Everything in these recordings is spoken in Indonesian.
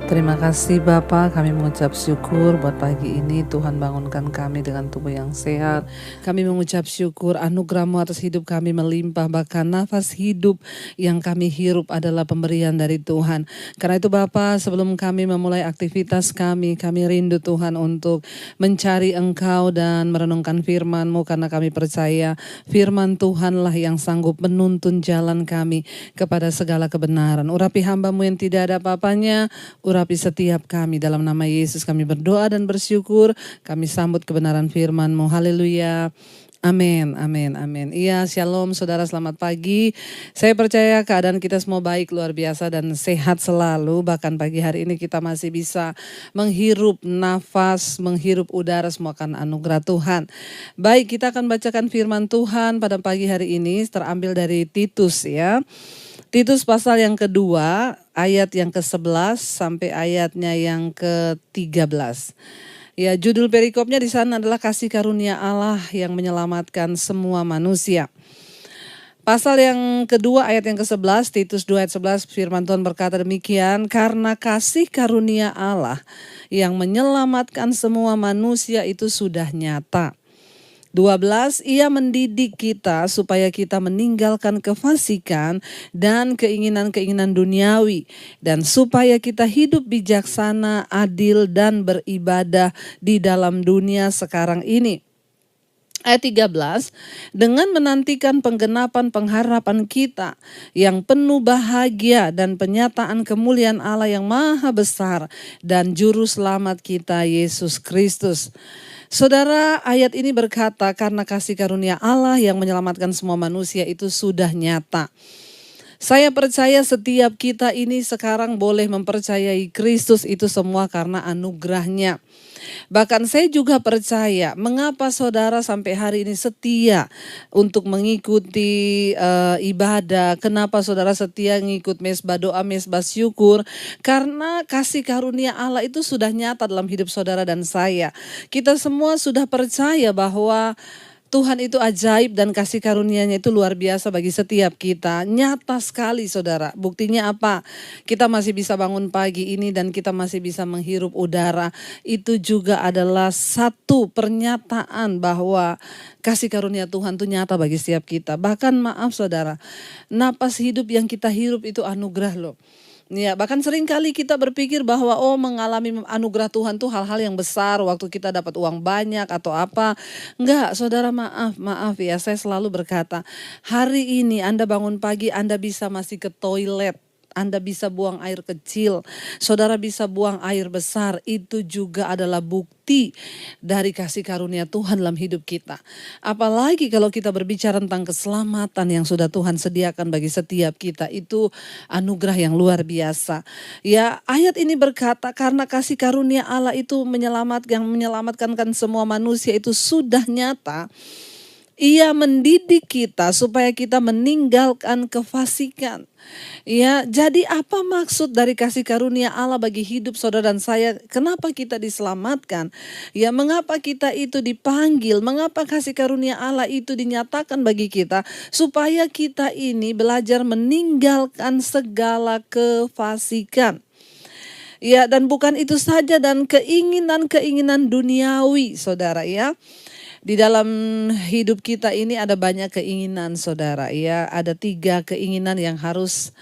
Terima kasih Bapa, kami mengucap syukur buat pagi ini Tuhan bangunkan kami dengan tubuh yang sehat. Kami mengucap syukur anugerah-Mu atas hidup kami melimpah, bahkan nafas hidup yang kami hirup adalah pemberian dari Tuhan. Karena itu Bapa, sebelum kami memulai aktivitas kami rindu Tuhan untuk mencari Engkau dan merenungkan firman-Mu, karena kami percaya firman Tuhanlah yang sanggup menuntun jalan kami kepada segala kebenaran. Urapi hamba-Mu yang tidak ada apa-apanya, urapi setiap kami, dalam nama Yesus kami berdoa dan bersyukur. Kami sambut kebenaran firman-Mu. Haleluya. Amin, amin, amin. Iya, shalom saudara, selamat pagi. Saya percaya keadaan kita semua baik, luar biasa dan sehat selalu. Bahkan pagi hari ini kita masih bisa menghirup nafas, menghirup udara, semua akan anugerah Tuhan. Baik, kita akan bacakan firman Tuhan pada pagi hari ini, terambil dari Titus ya. Titus pasal yang kedua, ayat yang ke-11 sampai ayatnya yang ke-13. Ya, judul perikopnya di sana adalah kasih karunia Allah yang menyelamatkan semua manusia. Pasal yang kedua ayat yang ke-11, Titus 2 ayat 11, firman Tuhan berkata demikian, karena kasih karunia Allah yang menyelamatkan semua manusia itu sudah nyata. 12, ia mendidik kita supaya kita meninggalkan kefasikan dan keinginan-keinginan duniawi, dan supaya kita hidup bijaksana, adil, dan beribadah di dalam dunia sekarang ini. Ayat 13, dengan menantikan penggenapan pengharapan kita yang penuh bahagia dan penyataan kemuliaan Allah yang maha besar dan juru selamat kita Yesus Kristus. Saudara, ayat ini berkata karena kasih karunia Allah yang menyelamatkan semua manusia itu sudah nyata. Saya percaya setiap kita ini sekarang boleh mempercayai Kristus itu semua karena anugerahnya. Bahkan saya juga percaya mengapa saudara sampai hari ini setia untuk mengikuti ibadah. Kenapa saudara setia ngikut mesbah doa, mesbah syukur. Karena kasih karunia Allah itu sudah nyata dalam hidup saudara dan saya. Kita semua sudah percaya bahwa Tuhan itu ajaib dan kasih karunia-Nya itu luar biasa bagi setiap kita. Nyata sekali saudara. Buktinya apa? Kita masih bisa bangun pagi ini dan kita masih bisa menghirup udara. Itu juga adalah satu pernyataan bahwa kasih karunia Tuhan itu nyata bagi setiap kita. Bahkan maaf saudara, napas hidup yang kita hirup itu anugerah loh. Ya, bahkan sering kali kita berpikir bahwa mengalami anugerah Tuhan tuh hal-hal yang besar, waktu kita dapat uang banyak atau apa. Enggak, saudara, maaf ya, saya selalu berkata, hari ini Anda bangun pagi, Anda bisa masih ke toilet. Anda bisa buang air kecil, saudara bisa buang air besar, itu juga adalah bukti dari kasih karunia Tuhan dalam hidup kita. Apalagi kalau kita berbicara tentang keselamatan yang sudah Tuhan sediakan bagi setiap kita, itu anugerah yang luar biasa. Ya, ayat ini berkata karena kasih karunia Allah itu menyelamatkan semua manusia itu sudah nyata. Ia mendidik kita supaya kita meninggalkan kefasikan. Ya, jadi apa maksud dari kasih karunia Allah bagi hidup saudara dan saya? Kenapa kita diselamatkan? Ya, mengapa kita itu dipanggil? Mengapa kasih karunia Allah itu dinyatakan bagi kita? Supaya kita ini belajar meninggalkan segala kefasikan. Ya, dan bukan itu saja, dan keinginan-keinginan duniawi, saudara ya. Di dalam hidup kita ini ada banyak keinginan saudara ya. Ada 3 keinginan yang harus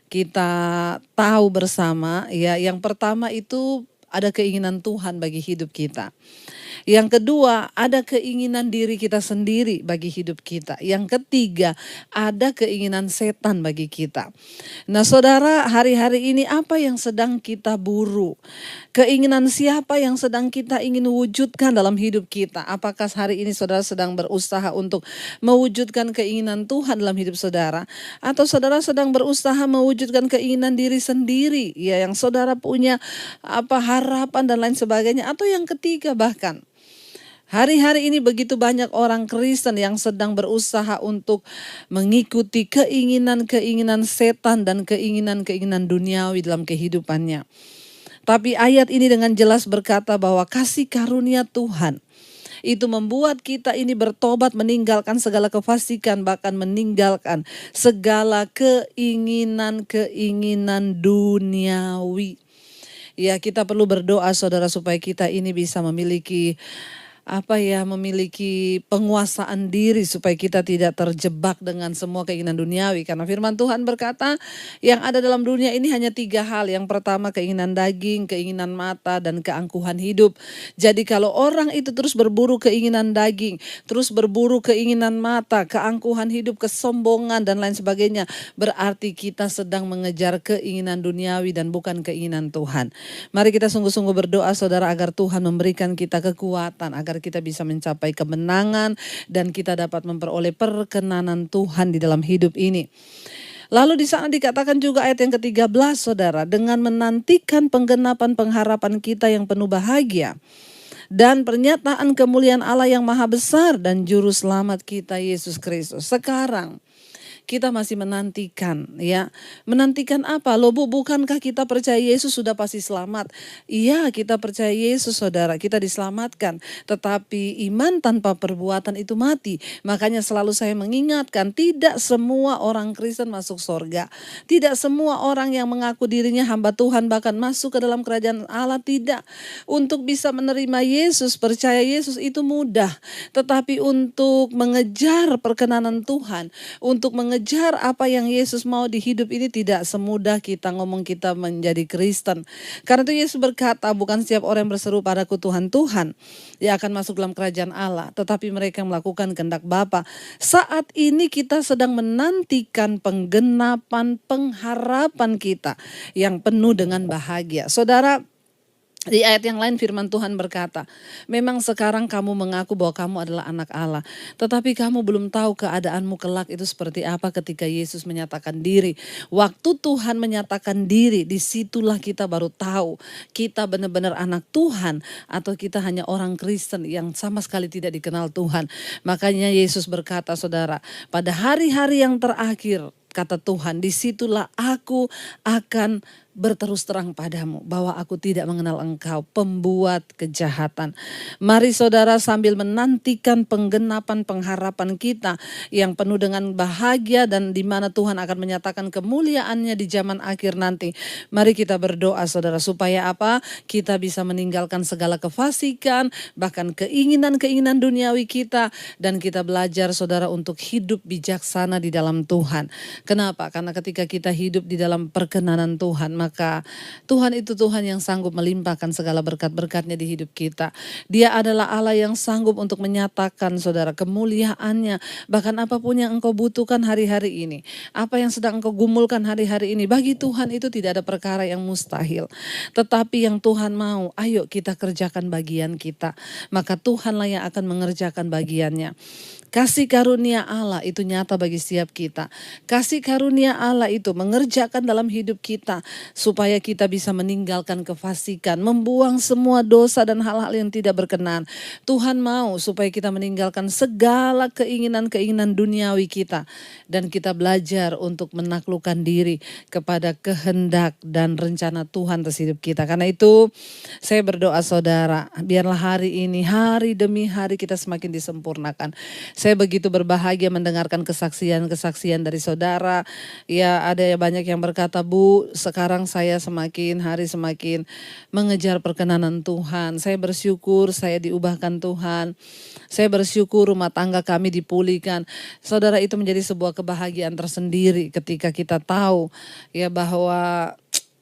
kita tahu bersama ya. Yang pertama itu ada keinginan Tuhan bagi hidup kita. Yang kedua, ada keinginan diri kita sendiri bagi hidup kita. Yang ketiga, ada keinginan setan bagi kita. Nah saudara, hari-hari ini apa yang sedang kita buru? Keinginan siapa yang sedang kita ingin wujudkan dalam hidup kita? Apakah hari ini saudara sedang berusaha untuk mewujudkan keinginan Tuhan dalam hidup saudara? Atau saudara sedang berusaha mewujudkan keinginan diri sendiri? Ya, yang saudara punya harapan dan lain sebagainya. Atau yang ketiga bahkan, hari-hari ini begitu banyak orang Kristen yang sedang berusaha untuk mengikuti keinginan-keinginan setan dan keinginan-keinginan duniawi dalam kehidupannya. Tapi ayat ini dengan jelas berkata bahwa kasih karunia Tuhan itu membuat kita ini bertobat, meninggalkan segala kefasikan, bahkan meninggalkan segala keinginan-keinginan duniawi. Ya, kita perlu berdoa saudara supaya kita ini bisa memiliki memiliki penguasaan diri supaya kita tidak terjebak dengan semua keinginan duniawi. Karena firman Tuhan berkata, yang ada dalam dunia ini hanya 3 hal. Yang pertama keinginan daging, keinginan mata, dan keangkuhan hidup. Jadi kalau orang itu terus berburu keinginan daging, terus berburu keinginan mata, keangkuhan hidup, kesombongan, dan lain sebagainya, berarti kita sedang mengejar keinginan duniawi dan bukan keinginan Tuhan. Mari kita sungguh-sungguh berdoa saudara agar Tuhan memberikan kita kekuatan, agar kita bisa mencapai kemenangan dan kita dapat memperoleh perkenanan Tuhan di dalam hidup ini. Lalu di sana dikatakan juga ayat yang ke-13 saudara, dengan menantikan penggenapan pengharapan kita yang penuh bahagia dan pernyataan kemuliaan Allah yang maha besar dan juru selamat kita Yesus Kristus. Sekarang kita masih menantikan ya. Menantikan apa? Loh Bu, bukankah kita percaya Yesus sudah pasti selamat? Iya, kita percaya Yesus saudara, kita diselamatkan. Tetapi iman tanpa perbuatan itu mati. Makanya selalu saya mengingatkan, tidak semua orang Kristen masuk surga. Tidak semua orang yang mengaku dirinya hamba Tuhan bahkan masuk ke dalam kerajaan Allah, tidak. Untuk bisa menerima Yesus, percaya Yesus itu mudah. Tetapi untuk mengejar perkenanan Tuhan, untuk mengejar apa yang Yesus mau di hidup ini tidak semudah kita ngomong kita menjadi Kristen. Karena itu Yesus berkata, bukan setiap orang yang berseru padaku Tuhan, Tuhan, dia akan masuk dalam kerajaan Allah, tetapi mereka yang melakukan kehendak Bapa. Saat ini kita sedang menantikan penggenapan pengharapan kita yang penuh dengan bahagia. Saudara, di ayat yang lain firman Tuhan berkata, memang sekarang kamu mengaku bahwa kamu adalah anak Allah, tetapi kamu belum tahu keadaanmu kelak itu seperti apa ketika Yesus menyatakan diri. Waktu Tuhan menyatakan diri, disitulah kita baru tahu kita benar-benar anak Tuhan atau kita hanya orang Kristen yang sama sekali tidak dikenal Tuhan. Makanya Yesus berkata saudara, pada hari-hari yang terakhir, kata Tuhan, disitulah aku akan berterus terang padamu bahwa aku tidak mengenal engkau, pembuat kejahatan. Mari saudara sambil menantikan penggenapan pengharapan kita yang penuh dengan bahagia dan di mana Tuhan akan menyatakan kemuliaannya di zaman akhir nanti. Mari kita berdoa saudara supaya apa? Kita bisa meninggalkan segala kefasikan, bahkan keinginan-keinginan duniawi kita, dan kita belajar saudara untuk hidup bijaksana di dalam Tuhan. Kenapa? Karena ketika kita hidup di dalam perkenanan Tuhan, maka Tuhan itu Tuhan yang sanggup melimpahkan segala berkat-berkatnya di hidup kita. Dia adalah Allah yang sanggup untuk menyatakan saudara kemuliaannya. Bahkan apapun yang engkau butuhkan hari-hari ini, apa yang sedang engkau gumulkan hari-hari ini, bagi Tuhan itu tidak ada perkara yang mustahil. Tetapi yang Tuhan mau, ayo kita kerjakan bagian kita. Maka Tuhanlah yang akan mengerjakan bagiannya. Kasih karunia Allah itu nyata bagi setiap kita. Kasih karunia Allah itu mengerjakan dalam hidup kita supaya kita bisa meninggalkan kefasikan, membuang semua dosa dan hal-hal yang tidak berkenan. Tuhan mau supaya kita meninggalkan segala keinginan-keinginan duniawi kita dan kita belajar untuk menaklukkan diri kepada kehendak dan rencana Tuhan atas hidup kita. Karena itu saya berdoa saudara, biarlah hari ini, hari demi hari kita semakin disempurnakan. Saya begitu berbahagia mendengarkan kesaksian-kesaksian dari saudara. Ya, ada banyak yang berkata, Bu, sekarang saya semakin hari semakin mengejar perkenanan Tuhan. Saya bersyukur saya diubahkan Tuhan. Saya bersyukur rumah tangga kami dipulihkan. Saudara, itu menjadi sebuah kebahagiaan tersendiri ketika kita tahu ya bahwa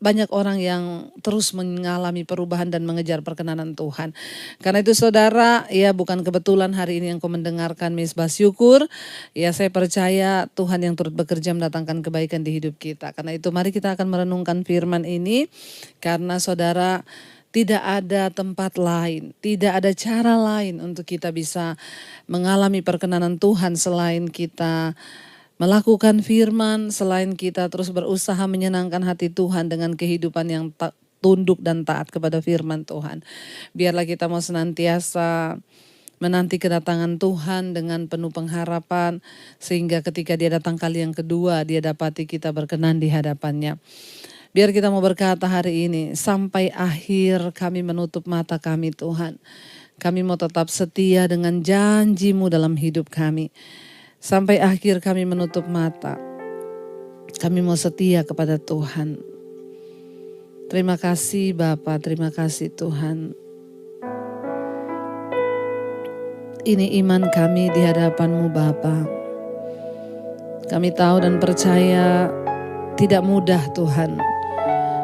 banyak orang yang terus mengalami perubahan dan mengejar perkenanan Tuhan. Karena itu saudara, ya bukan kebetulan hari ini yang kau mendengarkan Misbah Syukur. Ya saya percaya Tuhan yang turut bekerja mendatangkan kebaikan di hidup kita. Karena itu mari kita akan merenungkan firman ini. Karena saudara, tidak ada tempat lain, tidak ada cara lain untuk kita bisa mengalami perkenanan Tuhan selain kita melakukan firman, selain kita terus berusaha menyenangkan hati Tuhan dengan kehidupan yang tunduk dan taat kepada firman Tuhan. Biarlah kita mau senantiasa menanti kedatangan Tuhan dengan penuh pengharapan, sehingga ketika dia datang kali yang kedua, dia dapati kita berkenan di hadapannya. Biar kita mau berkata hari ini, sampai akhir kami menutup mata kami Tuhan. Kami mau tetap setia dengan janji-Mu dalam hidup kami. Sampai akhir kami menutup mata. Kami mau setia kepada Tuhan. Terima kasih Bapa, terima kasih Tuhan. Ini iman kami di hadapan-Mu Bapa. Kami tahu dan percaya tidak mudah Tuhan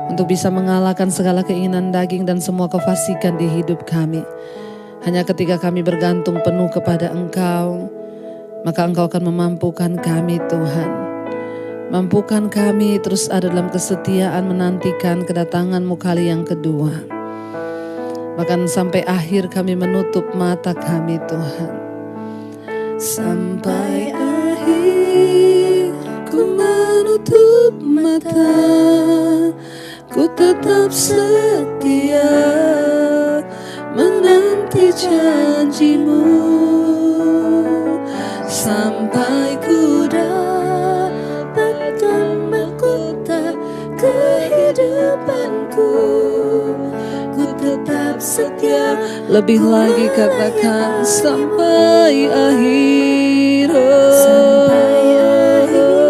untuk bisa mengalahkan segala keinginan daging dan semua kefasikan di hidup kami. Hanya ketika kami bergantung penuh kepada Engkau, maka Engkau akan memampukan kami Tuhan. Mampukan kami terus ada dalam kesetiaan menantikan kedatangan-Mu kali yang kedua. Bahkan sampai akhir kami menutup mata kami Tuhan. Sampai akhir ku menutup mata, ku tetap setia menanti janji-Mu. Sampai ku kehidupanku, ku tetap setia. Lebih lagi katakan sampai akhir. Sampai akhir.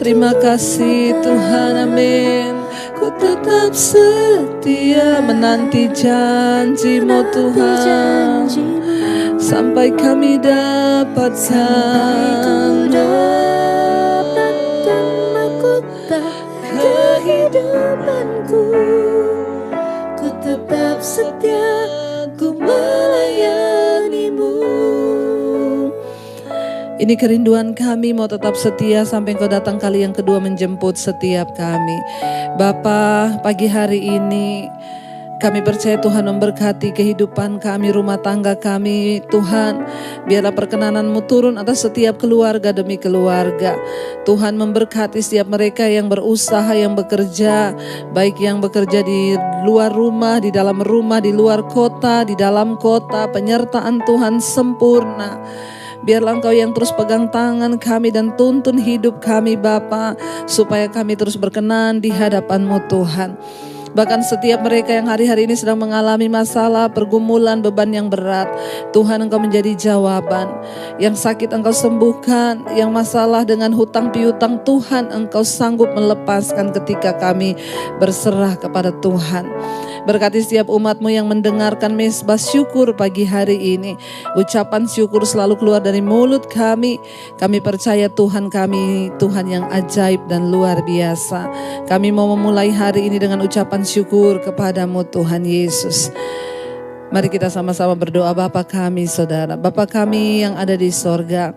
Terima kasih Tuhan, amin. Ku tetap setia menanti janji-Mu Tuhan, sampai kami dapatkan kehidupanku. Ku tetap setia, ku melayani-Mu. Ini kerinduan kami, mau tetap setia sampai Engkau datang kali yang kedua menjemput setiap kami. Bapa, pagi hari ini kami percaya Tuhan memberkati kehidupan kami, rumah tangga kami. Tuhan, biarlah perkenanan-Mu turun atas setiap keluarga demi keluarga. Tuhan memberkati setiap mereka yang berusaha, yang bekerja, baik yang bekerja di luar rumah, di dalam rumah, di luar kota, di dalam kota. Penyertaan Tuhan sempurna. Biarlah Engkau yang terus pegang tangan kami dan tuntun hidup kami Bapa, supaya kami terus berkenan di hadapan-Mu Tuhan. Bahkan setiap mereka yang hari-hari ini sedang mengalami masalah, pergumulan, beban yang berat, Tuhan Engkau menjadi jawaban. Yang sakit Engkau sembuhkan, yang masalah dengan hutang piutang, Tuhan Engkau sanggup melepaskan ketika kami berserah kepada Tuhan. Berkati setiap umat-Mu yang mendengarkan mesbah syukur pagi hari ini. Ucapan syukur selalu keluar dari mulut kami. Kami percaya Tuhan kami, Tuhan yang ajaib dan luar biasa. Kami mau memulai hari ini dengan ucapan syukur kepadamu Tuhan Yesus. Mari kita sama-sama berdoa. Bapa kami saudara, Bapa kami yang ada di sorga,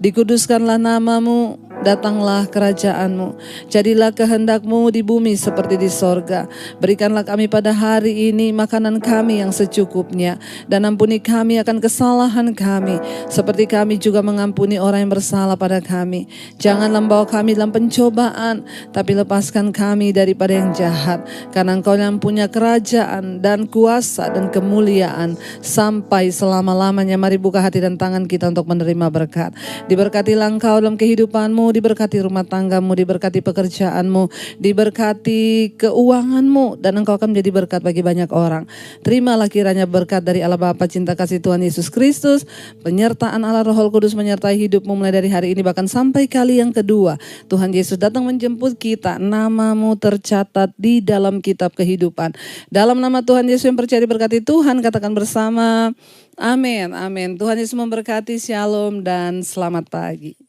dikuduskanlah nama-Mu, datanglah kerajaan-Mu, jadilah kehendak-Mu di bumi seperti di sorga. Berikanlah kami pada hari ini makanan kami yang secukupnya, dan ampuni kami akan kesalahan kami, seperti kami juga mengampuni orang yang bersalah pada kami. Janganlah membawa kami dalam pencobaan, tapi lepaskan kami daripada yang jahat, karena Engkau yang punya kerajaan dan kuasa dan kemuliaan sampai selama-lamanya. Mari buka hati dan tangan kita untuk menerima berkat. Diberkatilah Engkau dalam kehidupan-Mu, diberkati rumah tangga-Mu, diberkati pekerjaan-Mu, diberkati keuangan-Mu, dan Engkau akan menjadi berkat bagi banyak orang. Terimalah kiranya berkat dari Allah Bapa, cinta kasih Tuhan Yesus Kristus, penyertaan Allah Roh Kudus menyertai hidupmu mulai dari hari ini bahkan sampai kali yang kedua. Tuhan Yesus datang menjemput kita, nama-Mu tercatat di dalam kitab kehidupan. Dalam nama Tuhan Yesus yang percaya diberkati Tuhan, katakan bersama, amin, amin. Tuhan Yesus memberkati, shalom dan selamat pagi.